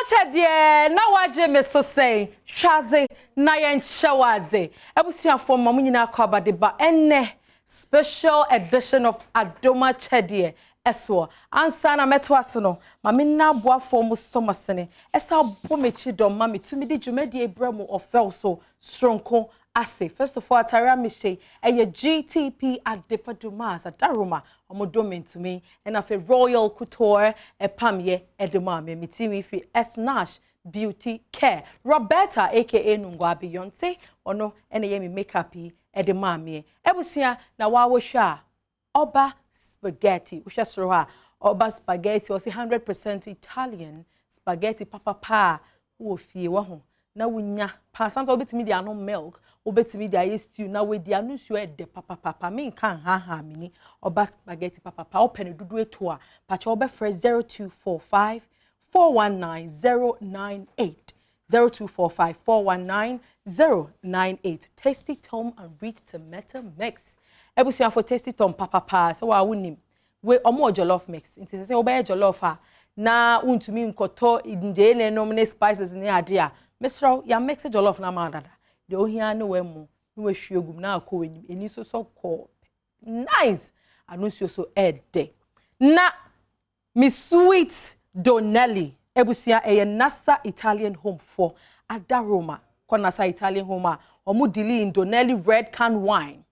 Akyedea na waje me so say hwaze na yen hyewaze ebusuafo mamu nyina kwabade ba enne special edition of Adom Akyedea eso ansa na meto aso no mame na boafo mu somasene esa bomechi dom mame tumi di dwumadi ebramo ofel so stronko ase first of all atara mishe eye GTP adepa dumas adaroma omodoment me and afi Royal Couture epamye edema me mitimi fi Nash Beauty Care Roberta aka Nungwa Beyonce ono ene ye me makeup edema me ebusua na wa wohwa oba spaghetti wohwesoro ha oba spaghetti was 100% Italian spaghetti papa wo fie wo ho na wunya pa sometimes obetimi dia no milk obetimi dia stew na we dia no so e de papa me kan ha mini oba spaghetti papa open dudu eto a pa cha obe fresh 0245 419098 0245 419098 Tasty Tom and Rich Tomato Mix ebusia for Tasty Tom papa so wa wunim we omo jollof mix nti say obe jollof a na untumi nkoto indele no mne spices ni ade a Mr. ya mix jollof na ma dada de ohia ne wemu ne wahwiegum na akọ wenim eni so ko nice anuncio so ede na mi sweet Donnelly ebusia eye nasa Italian home for Adaroma konasa Italian home a omu dili in Donnelly red can wine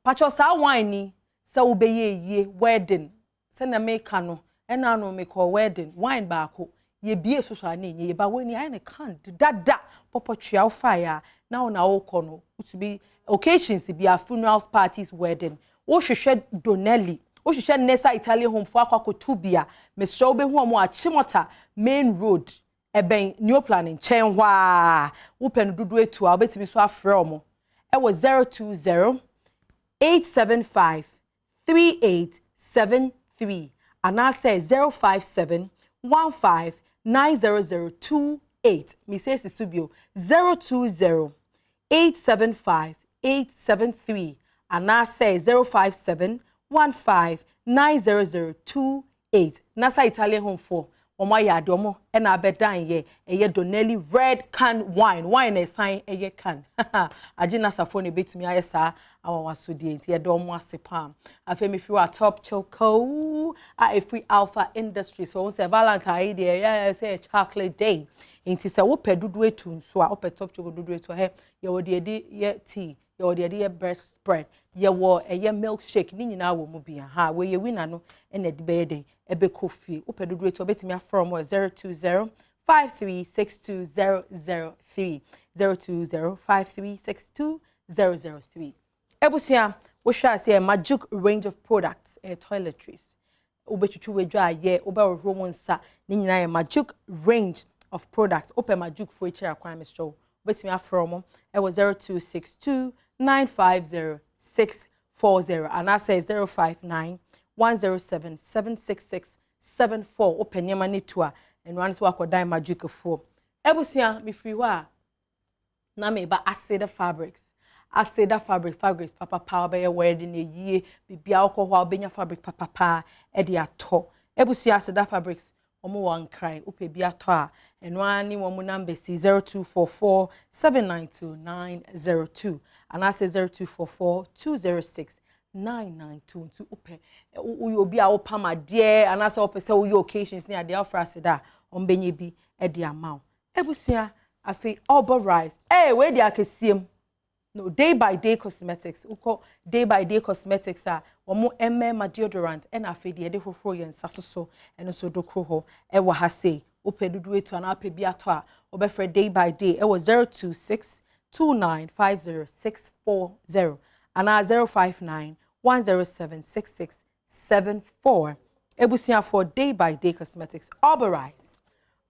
pacho sa wine ni se ubeye wedding se na make no ena no make wedding wine baako ye bie so na nye ye ba weni ai ne can dada popotwa fire na ona woko no to be occasions be funerals parties wedding wo hwehwe Donnelly wo hwehwe nesa Italian home for akwakotu me show be hu omo achimota main road eben new planning chen hwa wo pen dudu etu a obetimi so afre omo e was 020 875 3873 and I say 057 15900228 me say Sisubio 020 875 873 and I say 057 15900228 Nasa Italian home for Oma ya domo ena abedan ye eye Donnelly red can wine e sign eye can agina safone betumi ayesa awawasodie nti ye domo asepam afemi fi wa top choco free alpha industry so say Valentine day yeah say chocolate day nti se wo pedudu etu nso a wo pe top choco dudu etu he ye wo de ye tea ye wo de ye bread spread ye wo eye milkshake ni nyina wo mu bia ha we ye winner no ena de be den ebe coffee upedudu eto betimi afrom 020 5362003 020 5362003 ebusia wo hwa se Majuk range of products toiletries ubetwitwu wedwa ye oberoro mu nsa ni nyina ye Majuk range of products open Majuk for each akwan mestro betimi afrom 0262 950 640 and I say 059 107 76674 open yema netua and once wa kodan Majuk for ebusia mi free wa na me ba Aceda fabrics papa power be wedding ye bibia alcohol benya fabric papa e de ato ebusia Aceda fabrics omo wan cry ope bi ato a eno ani wo mu number 0244 792902 and I say 0244 206 992 upe uyo bi a opama de anase opese uyo occasions ni ade ofra Aceda ombenye bi e de amaw ebusia afi obo rice we de akesiem no day by day cosmetics uko day by day cosmetics a omo ma deodorant and afi de hofro yen sasoso eno so dokro ho e wa ha sei opedudu etu ana ape bi ato a obefre day by day e was 026 2950640 and 059 107 6674 ebusia for day by day cosmetics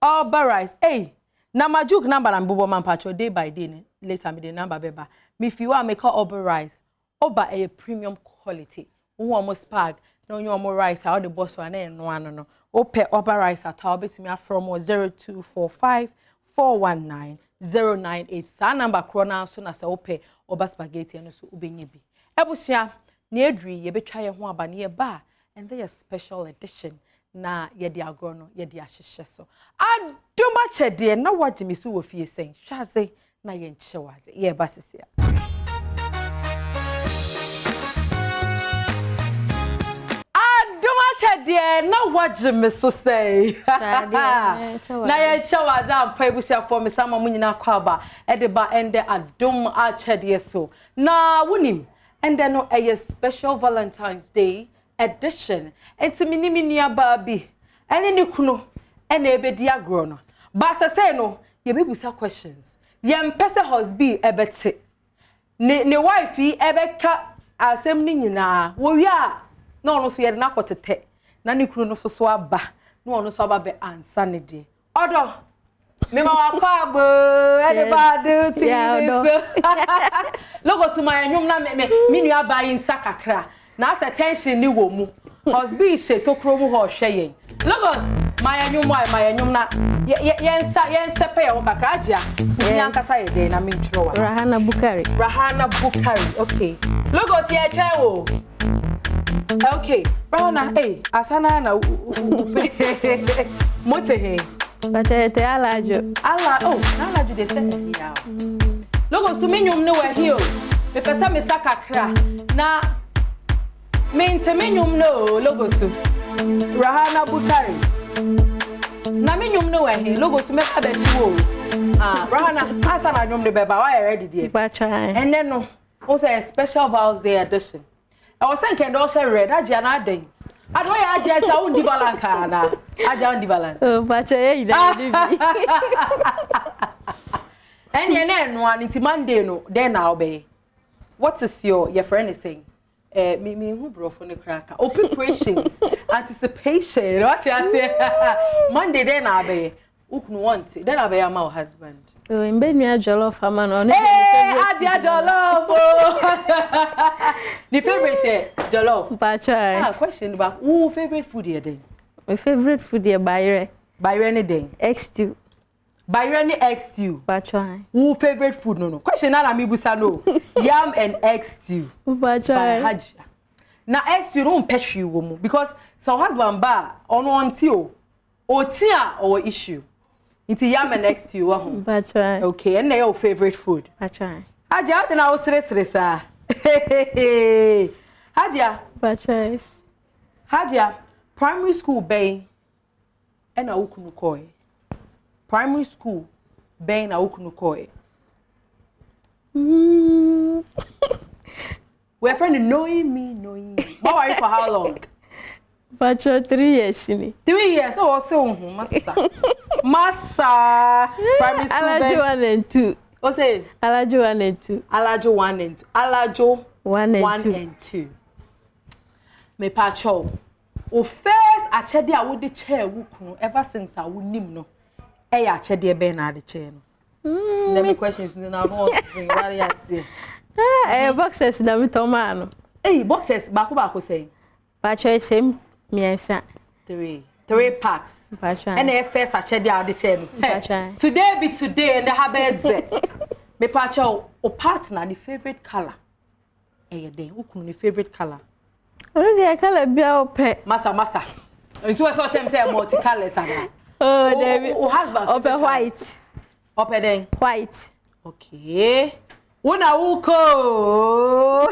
Oberize na Majuk number na mbobo mampacho day by day ne later me the number beba me fi wa make Oberize oba a premium quality wo almost spag na onyo omo rice how the boss wa na eno ano no ope Oberize ata betimi afrom 0245 419 098 sa number krona so na se ope oba spaghetti no so ubenye bi ebusia na edri ye betwa ye ho aba na ye ba and they a special edition na ye di agro no ye di ahihye so Adom Akyedea na wagye me so wo fie sen hwaze na ye nche waze ye ba sisia Adom Akyedea na wagye me so sei na ye nche waze ampa ebusia for me sama mu nyina kwaba e de ba ende Adom Akyedea so na wonim ende no a special Valentine's Day edition enti minimi aba bi ene ne kuno ene ebedi agro no ba say no ye bebusa questions ye mpese husband ebete ne wife ebeka asem ni nyina wo wi a na ono so ye na kotete na ne kuno no so aba na ono so aba be ansa ne de odo me ma wakwa abo ene ba do ti logo so my nyum na me nu aba yin sakakra na asa tension ni wo mu husband she to kromu ho hwe yen logos my nyum na yen sepe ya mbaka agia ni ankasa ye de na mentro wa Rahana Bukari okay logos ye twa wo okay Rahana asana na mote he Bachete alajo alajo de se ya logos to menyum ne wa hi o me pesa me sakakra na Menyum no logosu Rahana Bukari na menyum no wahi logosu me ka beti wo Rahana asa na nyum de beba why ready there and then no also a special Vows Day edition I was thinking do share red agia na den ado ya agia ta undi balance na agia undi balance bacha ye ida dibi and ye na no anti Monday no then na obey what is your friend is saying me who brought for the cracker. Open preparations, anticipation. What you say? Monday then I be uknu want it. Then I be my husband. Oh, in bed me a jollof man on. Hey, jollof. The favorite jollof. Bacha. Question about who favorite food here then? My favorite food here Bayre. Bayre any day. X2. Bayre any egg stew. Bacha. Who favorite food no? Question na mi busa no. Yam and egg stew. Bacha. Na egg stew no mpehwe wo mu because so husband ba ono onti o tia or issue. Inti yam and egg stew wa ho. Bacha. Okay, and na your favorite food. Bacha. Haja na wo sere sa. Haja. Bacha. Haja primary school bay and ukunu koi. Primary school, Ben Auknukoi. We're friends knowing me. How are you for how long? But 3 years, 3 years. Oh, so Massa. Primary school. Alajo 1 and 2. Oh, say Alajo 1 and 2. Alajo 1 and 2. Alajo 1 and 2. Me pacho. O first Akyedea wo de chair wukunu ever since I would nim no. Akyedea be na de chair no. Let me questions na no say what you say. Boxes na me toma no. Boxes bako say. Pacho same miensa. 3 packs. Pacho. And first Akyedea de chair no. Pacho. Today be today and the habeds. Me pacho o partner the favorite color. Den wukunu the favorite color. Already I color bia ope. Masa. Into a such say multicolors ana. Oh, David. O husband. Ope white. Ope then. White. Okay. Una uko.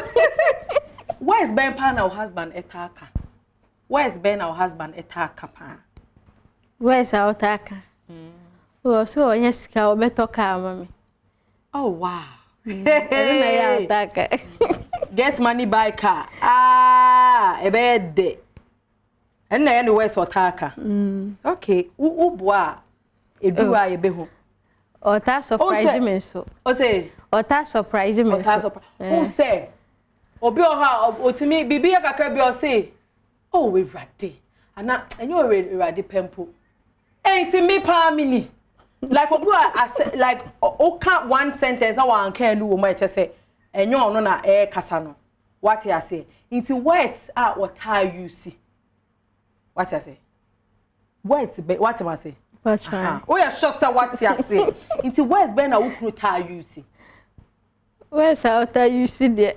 Where's Ben Pan our husband etaka? Where's Ben our husband etaka pa? Where's our taka? Oh, so yes, ka obetoka mami. Oh wow. Hey. Get money buy car. A bed. And na anywhere so taka. Okay. Ubwa eduwa ye be ho. Ota surprise me so. O say Ota surprise me. Who say? Obi oha otimi bibi ya kakra bi o say. Oh we rade. Ana enyo we rade pempo. Enti me pa mini. Like like can't one sentence now one can do much say and you no na kasa no what you say into words are what you see what you say words what am I say oh yeah sure say what you say into words be na wukunu ta you see where's out you see there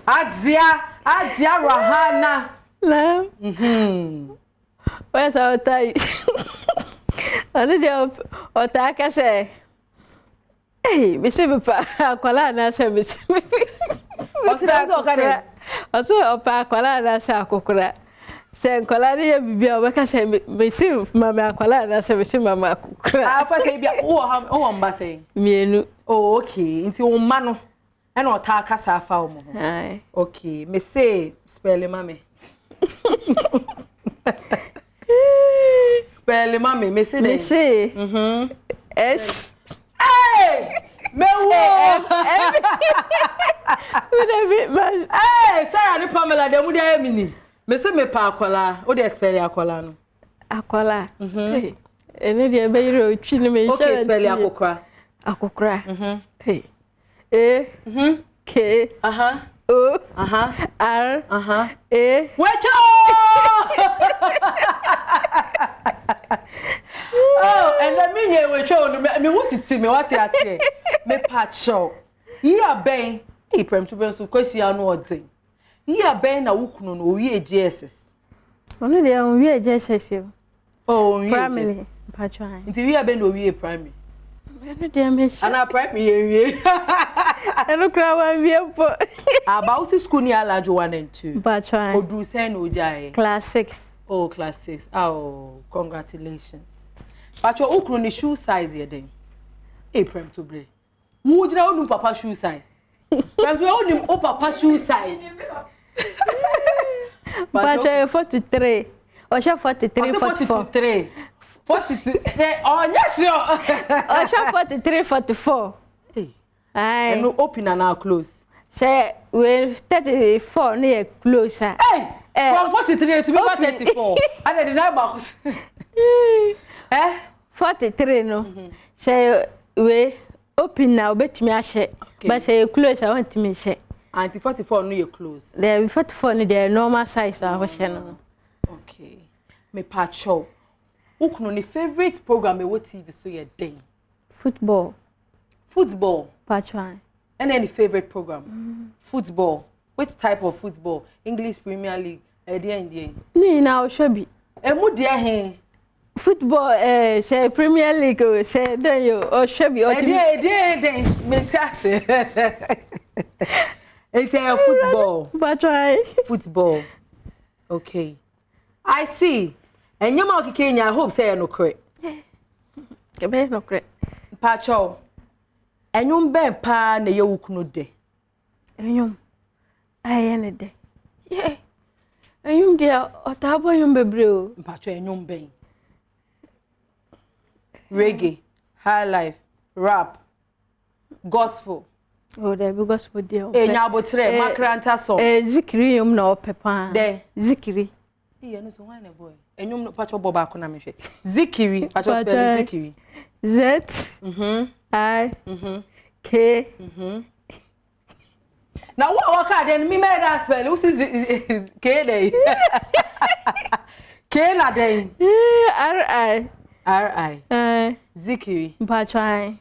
Ajia Rahana no Where's our tie? Ano dia otaka say. Hey, me se papa akwala na say me se. O si da so ka dey. O so opa akwala na say akokora. Say nkwala ni bibia o beka say me se mama akwala na say me se mama akokora. Ah, fa say bia o mba say. Mienu. Oh, okay. Nti o mma no. E na otaka sa afa o mo ho. Ai. Okay, me say spell mama. Spell mama, me say Me say. S. Hey! Me wo! Hey, Sarah ni Pamela de mu dey mini. Me say me pa akwala, o dey spell akwala no. Akwala. Hey. Ene dey be yiro otwi ni me Okay, spell akokra. Akokra. Hey. A. K. O. R. A. Wecho! Oh, and the me wecho me what it see me what you say. Me patch show. Iya ben, e prem to ben so kwesi no odin. Iya ben na wukunu no owie JSS. Ono dey on wie JSS. Oh, owie primary. Patch one. Nti iya ben no owie primary. Ono dey me. Ana primary owie. Eno kra wan wie po. About school ni alajo 1 and 2. Patch one. Odu say no jai. Class 6. Oh, class 6. Oh, congratulations. But your okro shoe size here then. Prem to bre. Mu jira onu papa shoe size. Prem to onu o papa shoe size. But 43. Osha 43 44. 42. Oh, yes sure. Osha 43 44. Ai. And no open and now close. Say we 34 near closer. Hey, from 43 to be 34. And then the number 43 no. Say we open now betimi ahye. But say close I want me share. Anti 44 no you close. There 44 no the normal size I was no. Okay. Me pacho. Ukunu ni favorite program e wo TV so ye den. Football. Pacho. And any favorite program? Football. Which type of football? English Premier League. Indian. Ni na o shobi. Mu dia hen. Football say Premier League say then you o shobi o dey mentase. It's a football. Pacho. Football. Okay. I see. And you ma Kenya, I hope say no correct. Kebe no correct. Pacho. Enyum ben pa na ye wukunu de. Enyum. Aye ne de. Yeah. Enyum de otabo yum bebre o. Pacho enyum ben. Reggae, high life, rap, gospel. Oh, there be gospel there. Enya botre makranta song. Zikiri yum na opepa. De. Zikiri. No so why na boy. Enyum no pacho boba ko na me hwe. Zikiri, pacho spell zikiri. Z. I. K. Now what card then me made that spell. Who is K day? K na day. R.I. Zikiri. Bachai.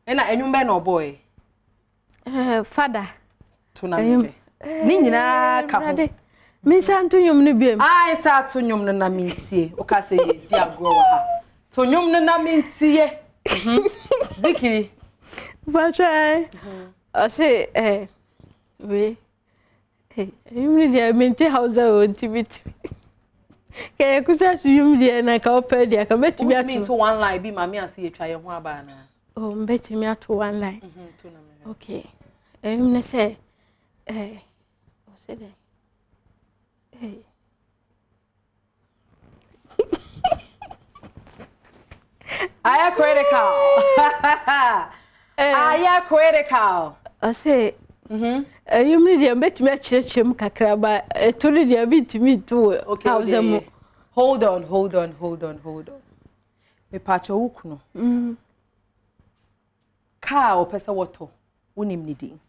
And enyum be no boy. Father. Tuna me. Ni nyina ka ho. Me santu nyum ne biem. Ai sa to nyum no na mentie. O ka say di agro ha. To nyum no na mentie. Zikiri. Bachai. I say we you need to maintain house on TV. Can you kusa su yum dia na ka opa dia ka beti mi ato to one line bi mama ase ye twa ye ho aba na. Oh, beti mi ato one line. To na me. Okay. Na say o say dey. I am critical. I am critical. I say you need to bet me chirchem kakra ba to the bitimi to house them. Hold on. Me pacho ukno. Car or pesa water. Unim nidi.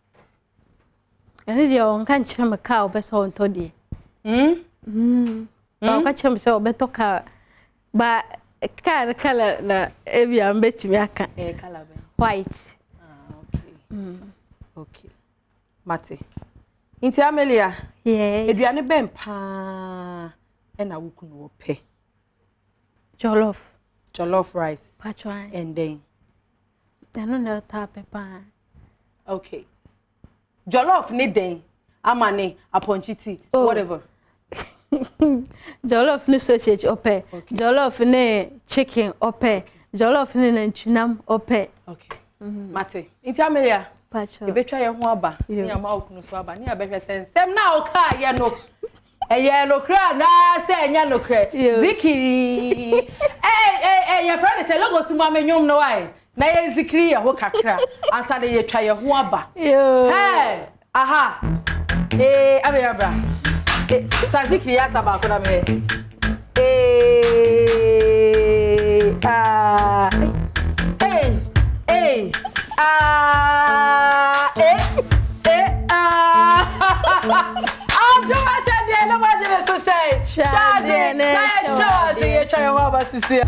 And you on can't chim a cow best on toddy. I'll catch him so better car. But a car color na every am betting me a color white. Okay. Mate. Inti Amelia. Yeah. Eduane ben pa ena wo kunu wo pe. Jollof rice. Patron. And then I don't know pepper. Okay. Jollof ni den. Amane aponchiti whatever. Jollof ni sausage ope. Okay. Jollof ni chicken ope. Okay. Jollof ni nantunam ope. Okay. Mate. Inti Amelia. Patron. E betwa ye ho aba. Ni ama okunu so aba. Ni abehwe sensem na oka ye no. Eye no kra na se enya no kra. Zikiri. Your friend say logo suma menwom no why. Na ye zikiri ye ho kakra. Ansa de ye twa ye ho aba. Hey, aha. Abeya bra. Sa zikiri ya saba ko na me. Adom Akyedea no maje me so say. Shade ne shade ye try ho aba sisi.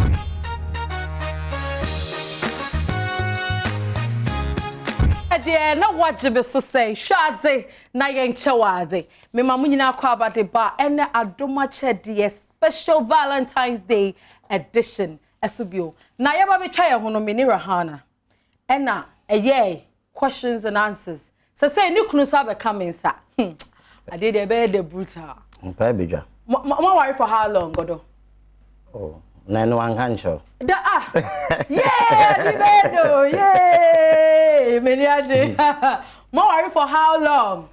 Adea no waje me so say. Shade na ye nchewaze. Me mamu nyina kwa abade ba ene Adom Akyedea special Valentine's Day edition esubio. Na ye ba be try ho no me ni Rahana. Ena questions and answers. So say ni kunu so coming sir. I did a bed brutal. Pabija. My wife for how long, Godo? Oh, 9 hand show. Yeah, yay, Meniaji. My wife for how long?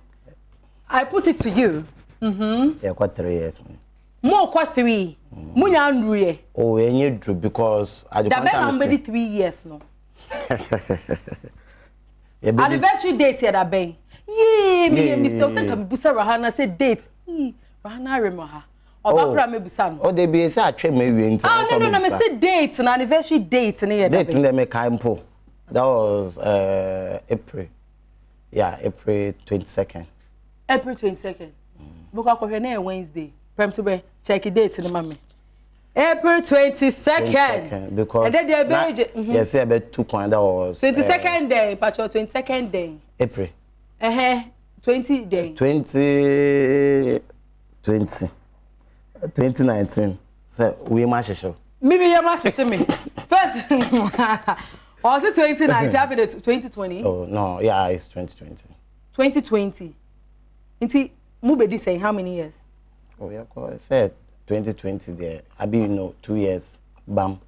I put it to you. Yeah, quite 3 years. More quite 3. Munya Andrew. Oh, and you do because I don't know 3 years no. Anniversary date here that bay. Yee, me and Mr. Osaka Busa Rahana said date. Rahana Remoha. Or Bakra Mebusan. Oh, they be a train maybe. Oh, no, I said dates, an anniversary date near dates in the Mekampo. That was April. Yeah, April 22nd. April 22nd. Book for her Wednesday. Prem to be check date in the mommy. April 22nd. Because and then they yes, about 2 points. That was 22nd day, Patrol 22nd day. April. 20 day. 2019. So we match show. Maybe you must see me. First, was it 2019 after the 2020? Oh no, yeah, it's 2020. 2020. Inti Mubedi saying how many years? Oh yeah, I said 2020 there. I be 2 years. Bam.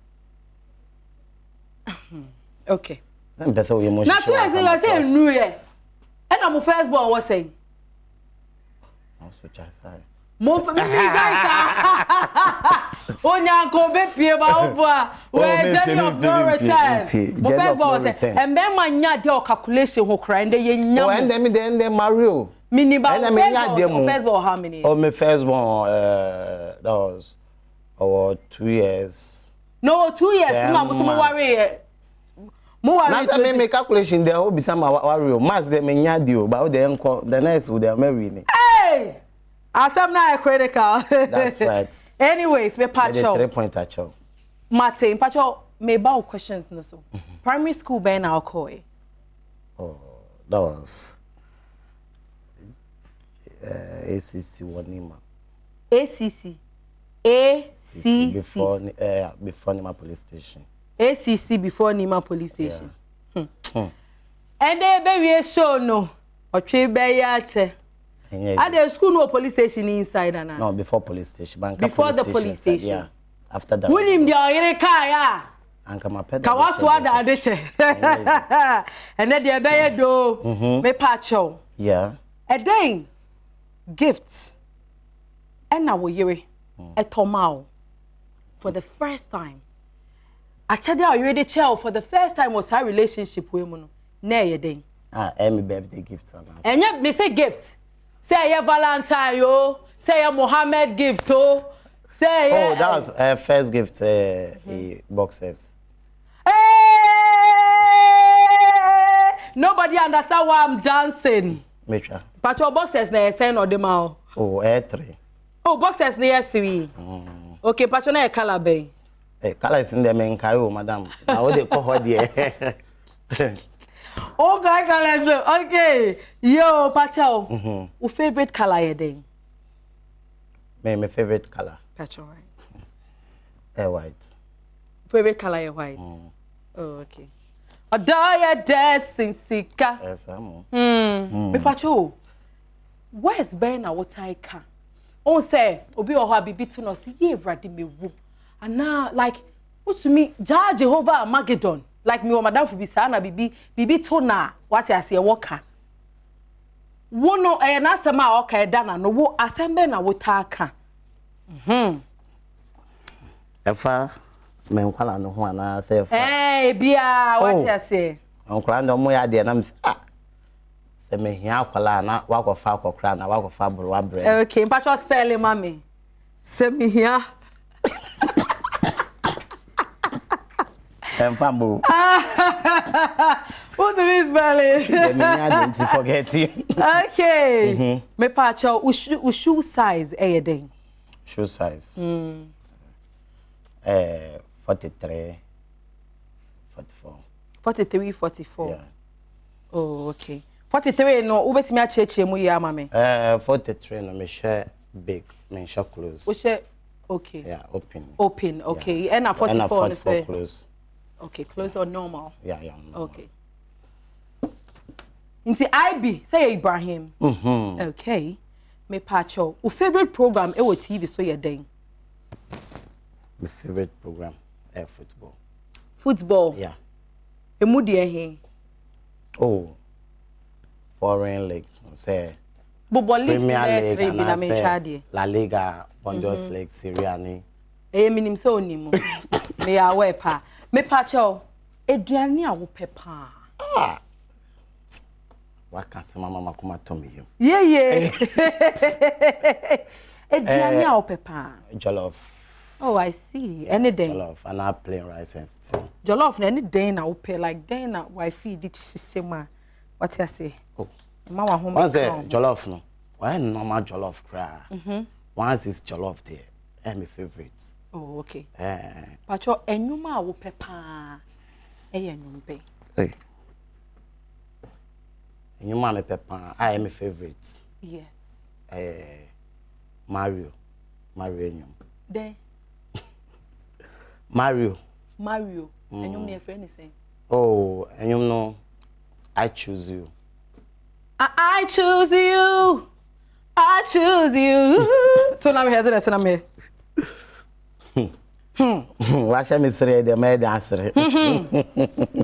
Okay. Then better we emotion. Now 2 years you say new year. And I'm first born was saying. Also just say. Mo for me just. Onya ko be pie ba obo we journey of no return. Mo first born was say. And be man nya de calculation ho kra and ye nya. Oh and them Mario. Minimum first born how many? Oh my first born that was 2 years. No 2 years no mo so worry. Now me make calculation there will be some worry. Mass them nya deal but the next would they marry. Hey! Asam na critical. That's right. Anyways, me pacho. 3 point acho. Martin, pacho me ba questions no so. Primary school ben na okoi. Oh, that was ACC Wanima. ACC before Nima police station. ACC before Nima police station. Yeah. And they be show no. Or tree be yate. At the school no police station inside and no before police station. Before the police station. Yeah. After that. William the car ya. Anka ma peda. Kawaswa da adeche. And then the be do me pacho. Yeah. A day gifts. And now we yere a tomao for the first time. Akyedea already child for the first time was her relationship with him. Na ye day. Any birthday gift. And yet me say gift. Say ya Valentine yo. Say ya Mohammed gift oh. Say oh, that was first gift boxes. Hey! Nobody understand why I'm dancing. Mecha. But your boxes na send or them out. Oh, 3. Oh, boxes na 3. Okay, but you na color bay. Color is in the main kayo, madam. Now they call her there. Okay, colors. Okay. Yo, Pacho. Your favorite color then? My favorite color. Patch white. White. Favorite color is white. Oh, okay. Adaya dancing sika. Yes, I'm. Me pacho. Where's Ben na what I can? On say obi o ha bibi to no see ye ready me wu. And now like what to me Judge Jehovah Armageddon. Like me o madam for bi sa na bibi to na what I say worker. Wo no na asema o ka da na no wo asembe na what aka. Efa me nkwala no ho ana say efa. Bia what I say. Nkwala ndo mo ya de na se me hia akwala na wakofa akokra na wakofa buru wabre. Okay, mpacho spell mami. Se me hia. Empambo. What's this spelling? Me don't forget you. Okay. Me pacho shoe size den. Shoe size. 43 44. 43 44. Yeah. Oh, okay. 43 no ubetimi acheche mu ya mama. 43 no me share big, me share close. We share okay. Yeah, open. Open, okay. Yeah. And a 44 and 44 close. Okay, close or normal? Yeah, yeah. Normal. Okay. Inti IB say Ibrahim. Okay. Me pacho. Your favorite program e wo TV so ye den? My favorite program football. Football. Yeah. Emu de he. Oh. Foreign leagues, say. Bobo leagues Premier League na me chade. La Liga, Bundesliga, Serie A ni. Minim so onimu. Me ya we pa. Me pacho. Eduane a wo pepa. Waka se mama kuma tomi you. Yeah. Eduane a wo pepa. Jollof. Oh, I see. Any day. Jollof and I plain rice and stew. Jollof na any day na wo pe like day na wife di shishema. What you say? Oh. Mama home. Once jollof no. Why normal jollof cry? Once is jollof there. My favorite. Oh, okay. Pacho enyuma wo pepa. Enyumpe. Hey. Enyuma me pepa. I am my favorite. Yes. Mario enyum. Then Mario. Enyum ne friend is saying. Oh, enyum no. I choose you. I choose you. I choose you. So now me here, so now me. Watch me say the me dancer.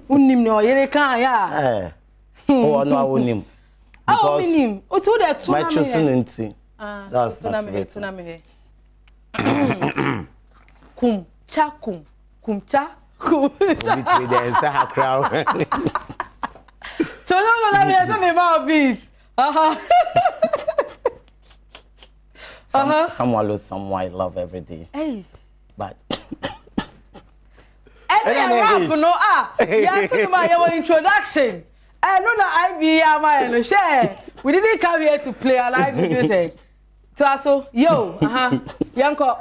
Unim no yere kan ya. Oh no unim. Ah unim. O to the to my choosing nti. That's my favorite. To na me. Kum cha. We dance a crowd. So no let me say me ma beat. Someone lose someone I love every day. Hey. But any rap no yeah to my introduction. I know that I be my share. We didn't come here to play a live music. So yo, Yanko.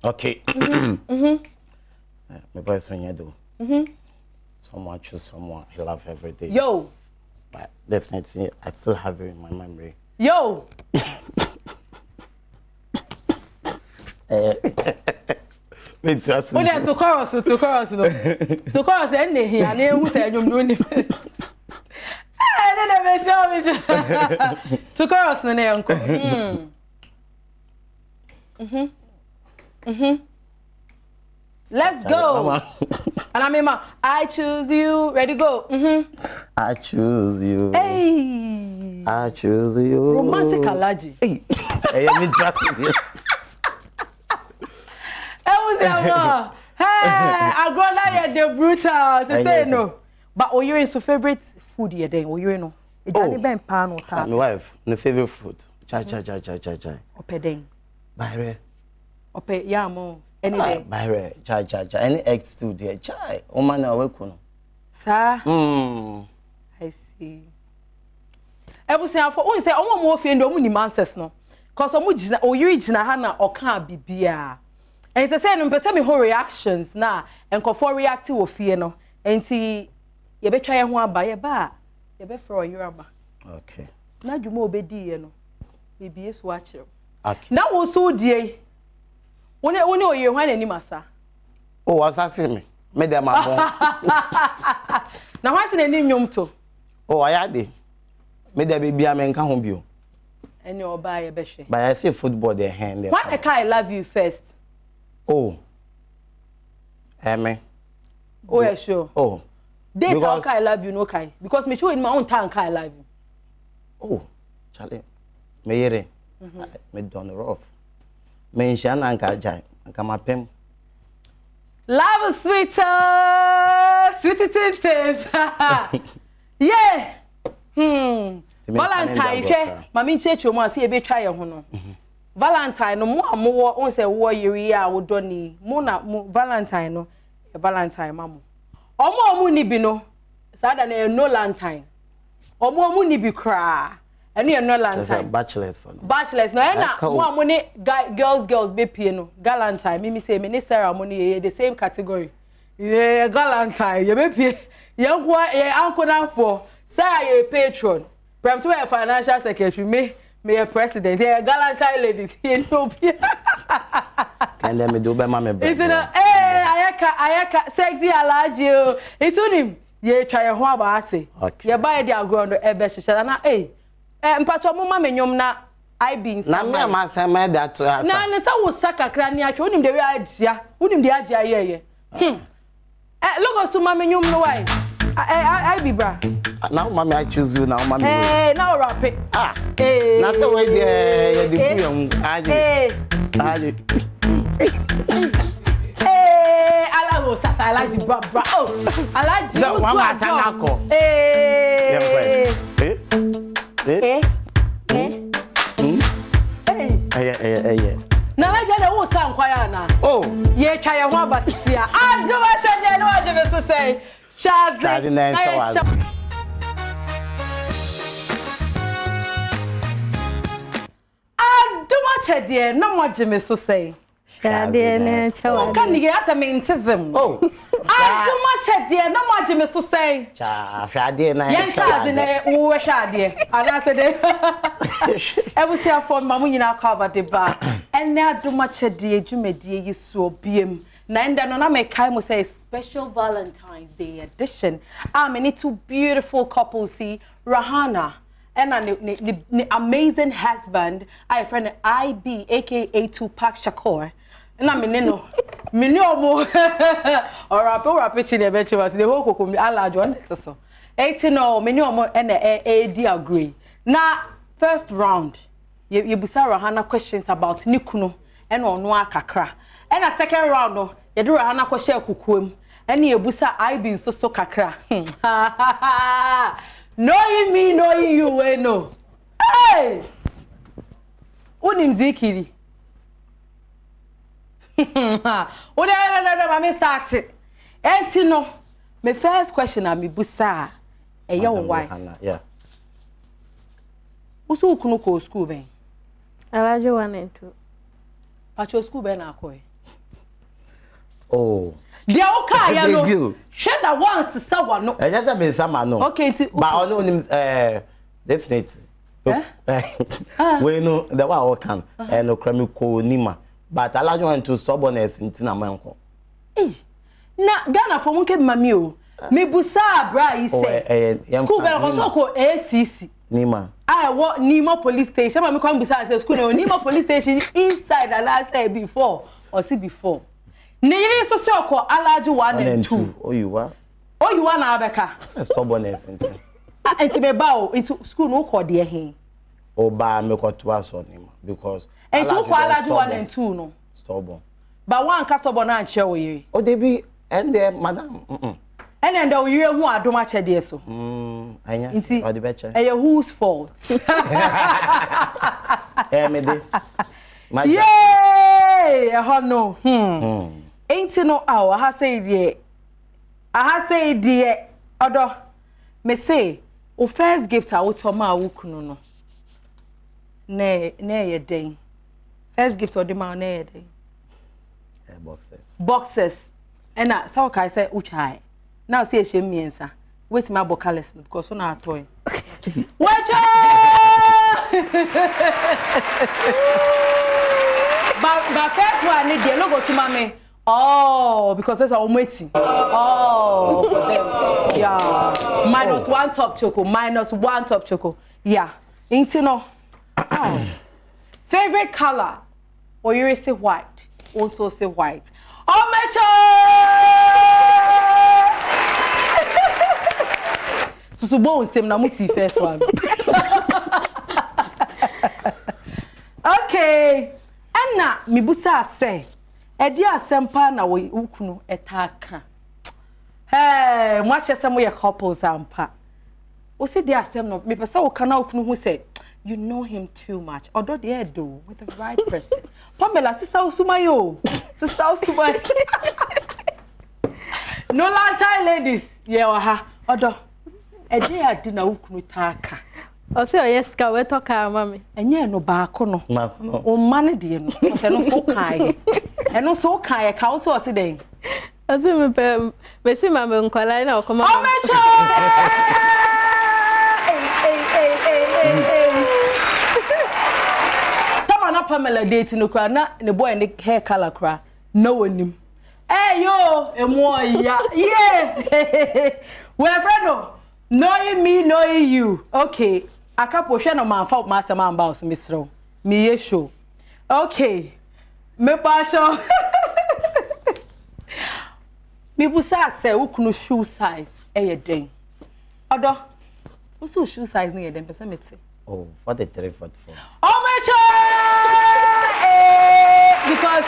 Okay. My voice when you do. Someone choose someone I love every day. Yo. But definitely I still have it in my memory. Yo. Me trust me. Oh, there to chorus no. To chorus any here na who say you no ni. Then they show me. To chorus no na yanko. Let's go. And I mean, I choose you. Ready, go. I choose you. Hey. I choose you. Romantic allergy. Hey, me trust you. Hey, I go now the brutal. To say no. But are you in so favorite food here then? Are you know? It's ben pan or ta. My wife, the favorite food. Chai. Ope den. Bayre. Ope yamo. Any day. Bayre. Chai. Any eggs too there. Chai. O man na we kuno. Sir. I see. Ebusia for who say omo mo fe ndo omo ni answers no. Cause omo gina oyiri gina ha na oka bibia. And say no pese me whole reactions na enkofo react wo fie no. Enti ye betwa ye ho aba ye ba ye be fro yoraba. Okay. Na dwuma obedi ye no. Bibie so akire. Okay. Na wo so die Wone oye hwan ani masa. Oh, asase me. Me dem abon. Na hwan se n'ani nwom to. Oh, ayade. Me dem be bia me nka ho bio. Any oba ye behwe. But I say football there hand there. Why I love you first? Oh. Me. Oh, yeah, sure. Oh. Date how I love you no kai because me show in my own time I love you. Oh, Charlie. Me yere. Me don rough. Me nshan anka jai. Anka mapem. Love sweet tintes. Yeah. Valentine hwe mami nchechu mo ase e be twa ye ho no. Valentine no mo amowo on se wo yiri a wo do ni mo na Valentine no e Valentine mamo. Omo ni bi no sada na no Valentine. Omo ni bi kra. Eno ye no Valentine. Bachelors for no. Bachelors no na mo ni girls be pie no. Valentine me say me ni Sarah mo ni the same category. Yeah, Valentine ye be pie. Ye kwa ye anko na for Sarah ye patron. From to a financial secretary, me a president, a Valentine ladies, he no. Can let me do by my member? It's no, ayaka, sexy, I like you. It's on him. Ye try a hoa bati. Okay. Ye buy the ground or ever shall Pacho Mamma Yum na I been some. Now, my son made that to us. Now, the son was suck a crania, told him the idea, wouldn't the idea, yeah. Look us to Mamma Yum no way. I be bra. Now, mommy, I choose you now, mommy. Hey, now wrap it. Ah, hey. Not the way the young. Hey, I like you, bra. Oh, I like you. No, one Hey. Now, I just want some quiet now. Oh, yeah, try a one, but yeah, I'm too much. I know what you to say. Shazzy. Dear, no more Jimmy so say. Can you get a main to them? Oh, I do much, dear, no more Jimmy so say. Friday night, young child in a woo shady. And I said, I was here for Mamma in our cover the bar. And now do much, dear, Jimmy, dear, you so beam. Nanda no make time say special Valentine's Day edition. Many two beautiful couples see Rahana. And the amazing husband, I friend IB, aka Tupac Shakur. And I'm in no, more or a pitching a venture was the whole cocoa, I large one. So 18 or many more and a agree. Now, first round, you busara Hana questions about Nikuno and on Kakra. And a second round, you do Hana question kukum, and you busa IB so kakra. Knowing me, knowing you, we know. Hey! Unim zikiri. What I start it. Entino, my first question I me busa. A young wife. Yeah. Usu kunuko school ben. I like you 1 and 2. At your school ben akoi. Oh. The okay, ya no. Share that once someone no. I just been some no. Okay, but I know him definitely. We know the one can and no cremi ko nima. But I like you to stubbornness in Tinamanko. Eh. Na Ghana for munke mami o. Me busa bra yi say. School bel ko so ko ACC. Nima. I what Nima police station. Mami ko busa say school no Nima police station inside the last say before or see before. Niri so so ko alaju 1 and 2. Oh you are. Oh you are na abeka. Stubbornness into. Enti me ba o into school no ko de he. O ba me ko to aso Nima because enti ko alaju 1 and 2 no. Stubborn. But one ka stubborn na nche wo ye. Oh they be and there madam. And then the year who Adom Akyedea so. Anya. Or the better. Eh whose fault? Me de. Yay! No. Ain't no hour. I say dear. Odo. Me say, o first gift I would ma wukunu no. Ne ye day. First gift or the man ne ye day. Boxes. And na so kai say uchai. Now say she miensa. Wait my bocales because on our toy. Watch out! but first one need the logo to mommy. Oh, because that's our waiting. Oh, for them. Yeah. -1 top choco. -1 top choco. Yeah. Intino. Oh. Favorite color? Or you say white. Also say white. Oh, Mecho! So bon same na muti first one. Okay. Anna mi busa say. Edi asempa na wo ukunu etaka. Hey, mo achese mo ye couples ampa. O se di asem no me pesa wo kana ukunu hu say you know him too much. Although they do with the right person. Pamela sister Usumayo. Sister Usumay. No lantern ladies. Yeah, ha. Odo. Edi adi na ukunu taka. O se o yes ka we to ka mama. Enye no baako no. O mane de no. O se no so kan. Eno so kan ka o se o se den. O se me si mama nkwala na o koma. O mecho. Tamana Pamela date no kra na ne boy ne hair color kra. No onim. Hey yo, emo ya. Yeah. We friend knowing me, knowing you. Okay. Akapo hwe no man fa masema amba so misro. Me ye show. Okay. Me pa show. Me busa say ukunu shoe size e den. Odo. What's shoe size near them person me say? Oh, 43, 44. Oh my child! Because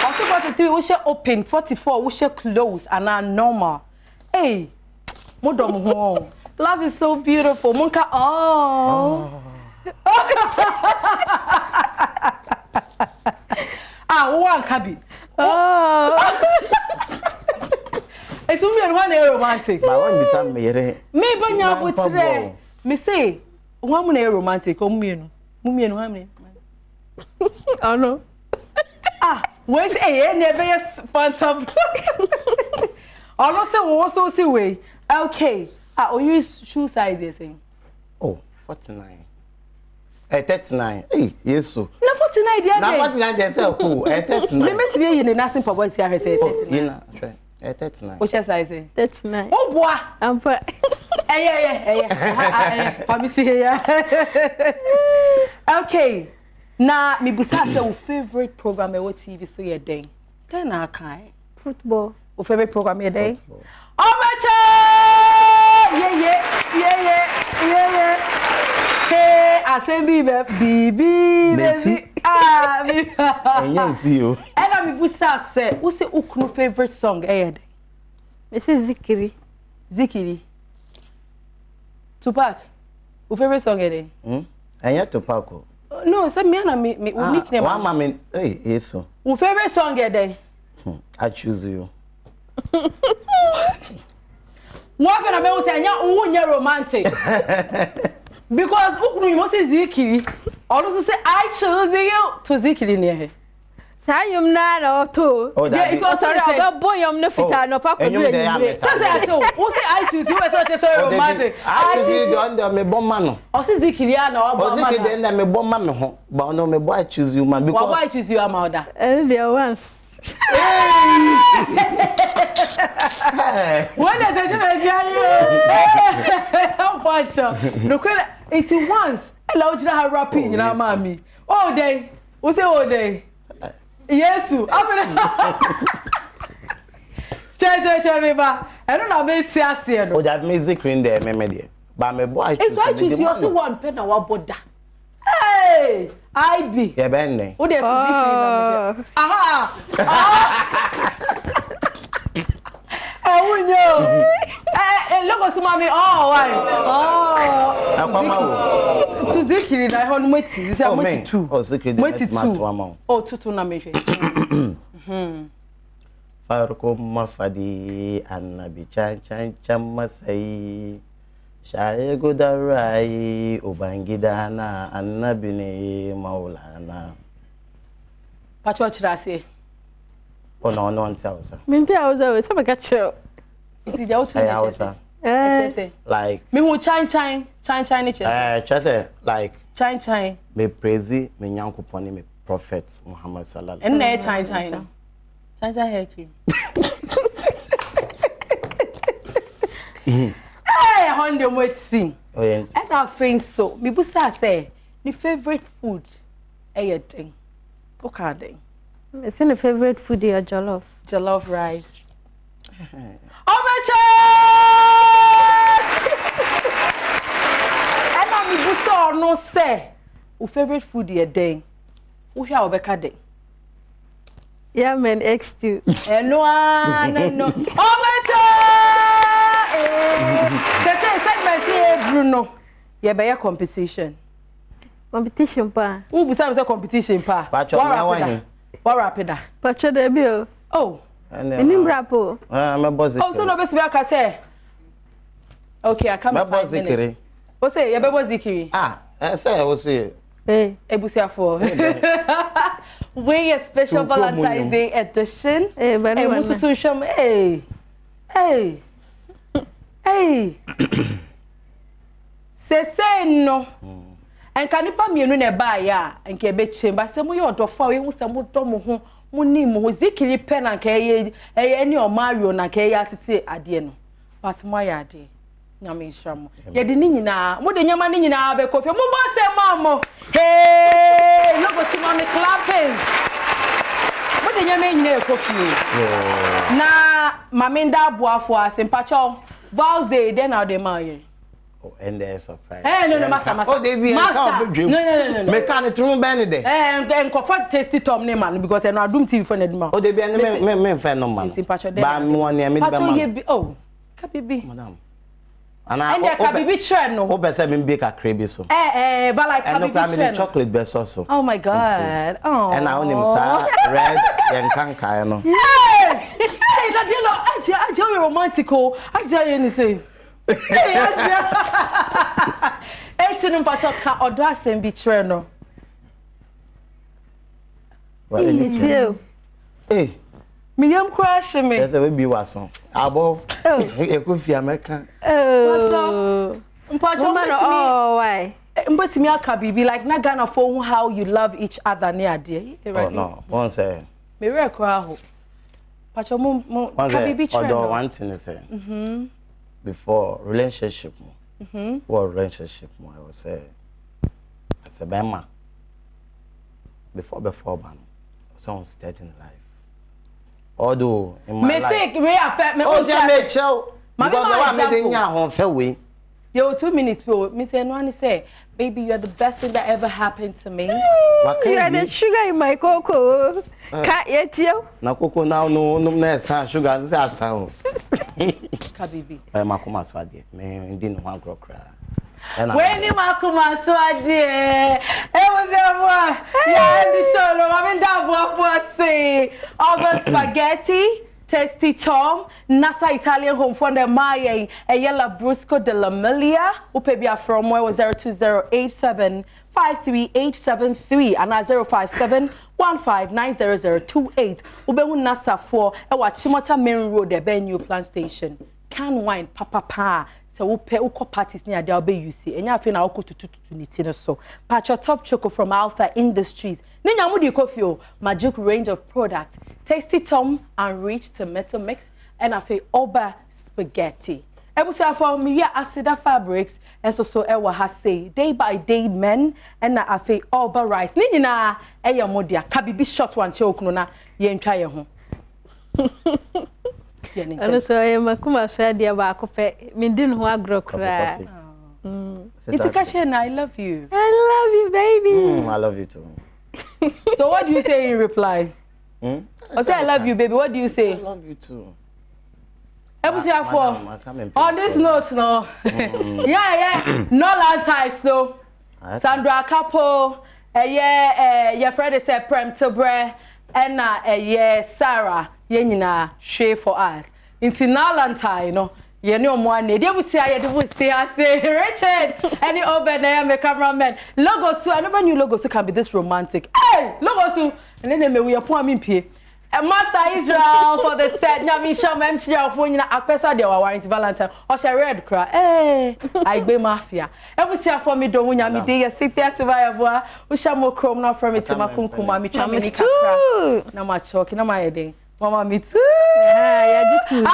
also 43 we shall open, 44 we shall close and are normal. Hey, modom home. Love is so beautiful. Munka oh. One cabin. Oh. It's only one romantic. But one become me. Me banya butre. Me say one mun romantic o mienu. Mu mienu ha me. Oh no. Wait never yes phantom. Also we also see way. Okay. O use shoe size you saying? Oh, 49. 39. Hey, yes so. Na 49 dia. Na 49 dey sell cool. 39. Me met be in the nursing for boys here say 39. You know, try. 39. Which size? 39. Oh boy. I'm for. Let me see here. Okay. Na me busa say your favorite program e what TV so ye den. Then na kai. Football. Your favorite program ye den? Oh macha! Yeah. Hey, assembly baby. Me. And see you. And I me busa say, what's the ukunu favorite song eh? This is Zikiri. Zikiri. Tupac. Your favorite song eh? And you Tupac. No, say me na me nickname. One mama, hey, yes so. Your favorite song eh? I choose you. What when I be say anya romantic. Because ukunu you must say Zikiri. Also say I choose you to Zikiri near. Sayum na to. Yeah, it's also about boy no fita no pa ko dure ni. Say ato, who say I choose you so romantic. I choose you don me bon man no. O say Zikiri na o bon man. O say den me bon man me ho. But no me boy I choose you man because why I choose you amauda. There once. When I tell you, how much? No, it's once. Allow you to have rapping, you know, mommy. All day. Who say all day? Yes, you. Che, me ba. I don't know about here. Oh, that music in there, me there. But me boy, it's why choose you also one pen na wa boda. Hey, I be. Yeah, ben. Who dey to Zikiri na me? Aha. Look at mommy. Oh, why? Oh, to Zikiri na ho no mati. This is mati 2. Oh, Zikiri mati 2. Oh, 2 na me. Farko mafadi annabi can masai shaye gudan rai ubangida na annabi ne maulana. Pacho chirase. Oh no, Hausa. Minti Hausa we say catch you. It is the auto Hausa. Like me who chan ni chese. Chese like chan me praise me nyankopon me Prophet Muhammad sallallahu and na China hair cream. Hey, honey, wait sing. Oh yeah. And I think so. Me busa say, the favorite food, thing. What kind of? It's the favorite food your jollof. Jollof rice. Oh my child! And I me busa no say, your favorite food your day. Who shall be kade? Yeah, man, eggs too. No. Oh my child! Say Bruno. Yeah, be a competition. Competition pa. Who besides a competition pa? What rapida? Pacho debut. Oh. Enim rapo. I'm a boss. Oh, so no best be I say. Okay, I come my boss zikiri. What say? Your baby zikiri. Ah, I say I will say. Hey. Ebusia for. We a special Valentine's Day edition. Hey, but hey, hey. Hey. Say no. And kanipa mienu na ba ya nke be chemba se mo yo dofo we hu se mo do mo ho mo ni mo zikiri pen na ka ye ni o Mario na ka ye atete ade no but mo ya ade nyame nhira mo ye de ni nyina mo de nyama ni nyina be kofi mo bo se mamo hey logo si mama clapping mo de nyama nyina e kofi na maminda aboafo asempacho Vows Day then how they marry. Oh, and they're surprised. Eh, no, master. Oh, they be master. No. Me can't remember any day. And comfort tasty Tom name man because I know Adom TV for Nedma. Oh, they be me fan no man. Ba me one me be oh, Kabibi. Madam. And there Kabibi trend no. Who better me bake a crabby so. But like Kabibi trend. Chocolate be so. Oh my god. Oh. And I own him red and kanka no. Hey, that you know, I you romantical. I you say. Hey, Etinu mpacho ka odo asem bi kire no. Well, you. Hey. Me yam crash me. That's the way be wason. Abo. E ko fi America. Oh. Mpacho oh, why? Mbetimi aka bibi like na Ghana for how you love each other near there. Oh no. One say. Me re kra ho. Mpacho mo ka bibi kire no. Odo one thing is say. Before relationship what relationship I would say as a bema before ban someone starting life although in my life mistake really affect me oh just make sure because the one made in your fair way yo 2 minutes bro me say no one say baby you are the best thing that ever happened to me you are the sugar in my cocoa can't yet you na cocoa now no na sugar say asan Kabibi. Makuma swade. Me ndin one crop cry. When you makuma swade. Was there boy. Yeah, the show no maminda boy say. Over spaghetti, tasty Tom, Nasa Italian home from the Maya, a yellow Brusco de la Milia, Upebia from where was 02087 53873 and 057 15900028. Ubehu Nasa for Ewa Chimota Main Road, the Ben New Plant Station. Can wine, papa. So uko parties near the Albe UC. And ya fina uko to nitino so. Patch your top choco from Alpha Industries. Ninya mudi coffee, magic range of products. Tasty Tom and rich tomato mix. And I feel Oba spaghetti. Ebusia for me we Acida fabrics and so ewa has say day by day men and na afi Oba rice ni nyina eya modia kabibi short one che okuno na ye ntwa ye ho ano so ye makuma so dia ba akopɛ me din ho agro kra it's a question. I love you baby I love you too. So what do you say in reply? I say I love you baby, what do you say? I love you too. Ebusia for on this note no yeah no land ties no Sandra Capo your friend is a prem to bre and Sarah ye nyina share for us into no land tie no ye no mo na dey busia ye dey busia say Richard any over there me cameraman logo so I never knew logo so can be this romantic hey logo so and then me we pon me pie Master Israel for the set. Nyami Sham MCR for you akwesa de wa warranty Valentine. O she red cra. I be mafia. Ebusia for me do nyami de ye sifia to buy avoa. O shamo chrome na from me to makunkuma me twa me kakra. Na ma choki na ma yedin. Mama me too. Yeah, you do too.